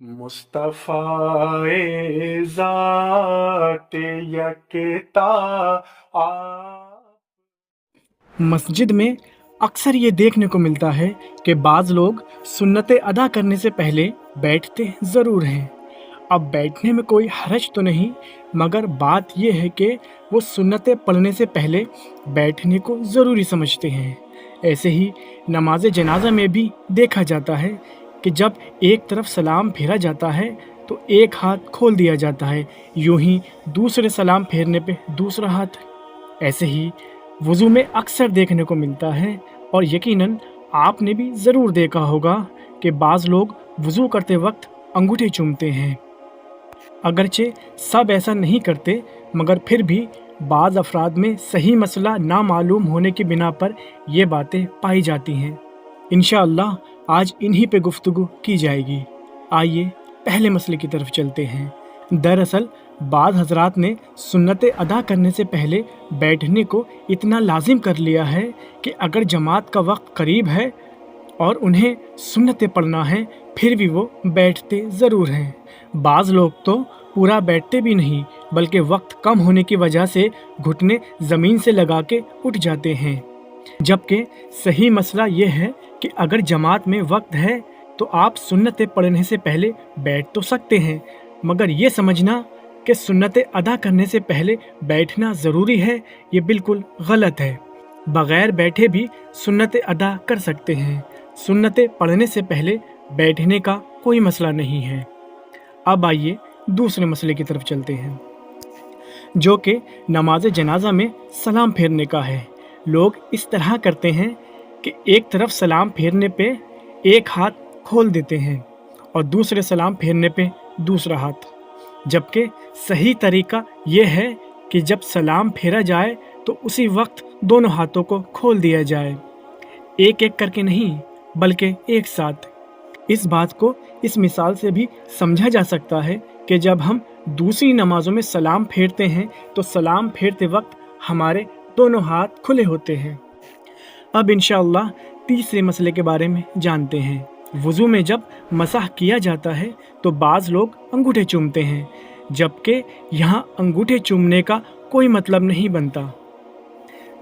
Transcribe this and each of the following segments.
मुस्तफ़ाए ज़ात यकता आप। मस्जिद में अक्सर ये देखने को मिलता है कि बाज़ लोग सुन्नतें अदा करने से पहले बैठते ज़रूर हैं। अब बैठने में कोई हरज तो नहीं, मगर बात यह है कि वो सुन्नतें पढ़ने से पहले बैठने को ज़रूरी समझते हैं। ऐसे ही नमाज जनाजा में भी देखा जाता है कि जब एक तरफ सलाम फेरा जाता है तो एक हाथ खोल दिया जाता है, यूं ही दूसरे सलाम फेरने पे दूसरा हाथ। ऐसे ही वज़ू में अक्सर देखने को मिलता है, और यकीनन आपने भी ज़रूर देखा होगा कि बाज़ लोग वज़ू करते वक्त अंगूठे चूमते हैं। अगरचे सब ऐसा नहीं करते, मगर फिर भी बाज़ अफराद में सही मसला ना मालूम होने की बिना पर ये बातें पाई जाती हैं। इंशाअल्लाह आज इन्हीं पे गुफ्तगू की जाएगी। आइए पहले मसले की तरफ चलते हैं। दरअसल बाद हजरात ने सुन्नतें अदा करने से पहले बैठने को इतना लाजिम कर लिया है कि अगर जमात का वक्त करीब है और उन्हें सुन्नतें पढ़ना है, फिर भी वो बैठते ज़रूर हैं। बाज़ लोग तो पूरा बैठते भी नहीं, बल्कि वक्त कम होने की वजह से घुटने ज़मीन से लगा के उठ जाते हैं। जबकि सही मसला ये है कि अगर जमात में वक्त है तो आप सुन्नतें पढ़ने से पहले बैठ तो सकते हैं, मगर ये समझना कि सुन्नतें अदा करने से पहले बैठना ज़रूरी है, ये बिल्कुल गलत है। बग़ैर बैठे भी सुन्नतें अदा कर सकते हैं। सुन्नतें पढ़ने से पहले बैठने का कोई मसला नहीं है। अब आइए दूसरे मसले की तरफ चलते हैं, जो कि नमाज जनाजा में सलाम फेरने का है। लोग इस तरह करते हैं कि एक तरफ सलाम फेरने पे एक हाथ खोल देते हैं और दूसरे सलाम फेरने पे दूसरा हाथ, जबकि सही तरीका ये है कि जब सलाम फेरा जाए तो उसी वक्त दोनों हाथों को खोल दिया जाए, एक एक करके नहीं बल्कि एक साथ। इस बात को इस मिसाल से भी समझा जा सकता है कि जब हम दूसरी नमाजों में सलाम फेरते हैं तो सलाम फेरते वक्त हमारे दोनों हाथ खुले होते हैं। अब इंशाअल्लाह तीसरे मसले के बारे में जानते हैं। वज़ू में जब मसाह किया जाता है तो बाज़ लोग अंगूठे चूमते हैं, जबकि यहाँ अंगूठे चूमने का कोई मतलब नहीं बनता।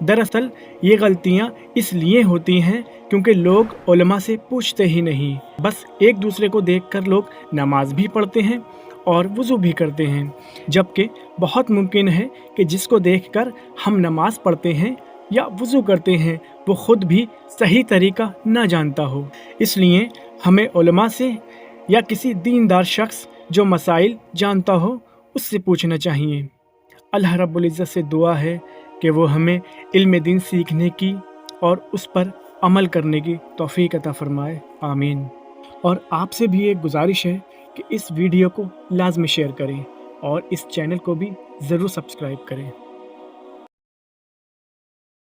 दरअसल ये गलतियाँ इसलिए होती हैं क्योंकि लोग उलमा से पूछते ही नहीं, बस एक दूसरे को देखकर लोग नमाज भी पढ़ते हैं और वज़ू भी करते हैं, जबकि बहुत मुमकिन है कि जिसको देखकर हम नमाज पढ़ते हैं या वज़ू करते हैं वो ख़ुद भी सही तरीका ना जानता हो। इसलिए हमें उलमा से या किसी दीनदार शख्स जो मसाइल जानता हो उससे पूछना चाहिए। अल्लाह रब्बुल इज़्ज़त से दुआ है कि वो हमें इल्म दीन सीखने की और उस पर अमल करने की तौफीक अता फ़रमाए, आमीन। और आपसे भी एक गुजारिश है कि इस वीडियो को लाज़मी शेयर करें और इस चैनल को भी ज़रूर सब्सक्राइब करें।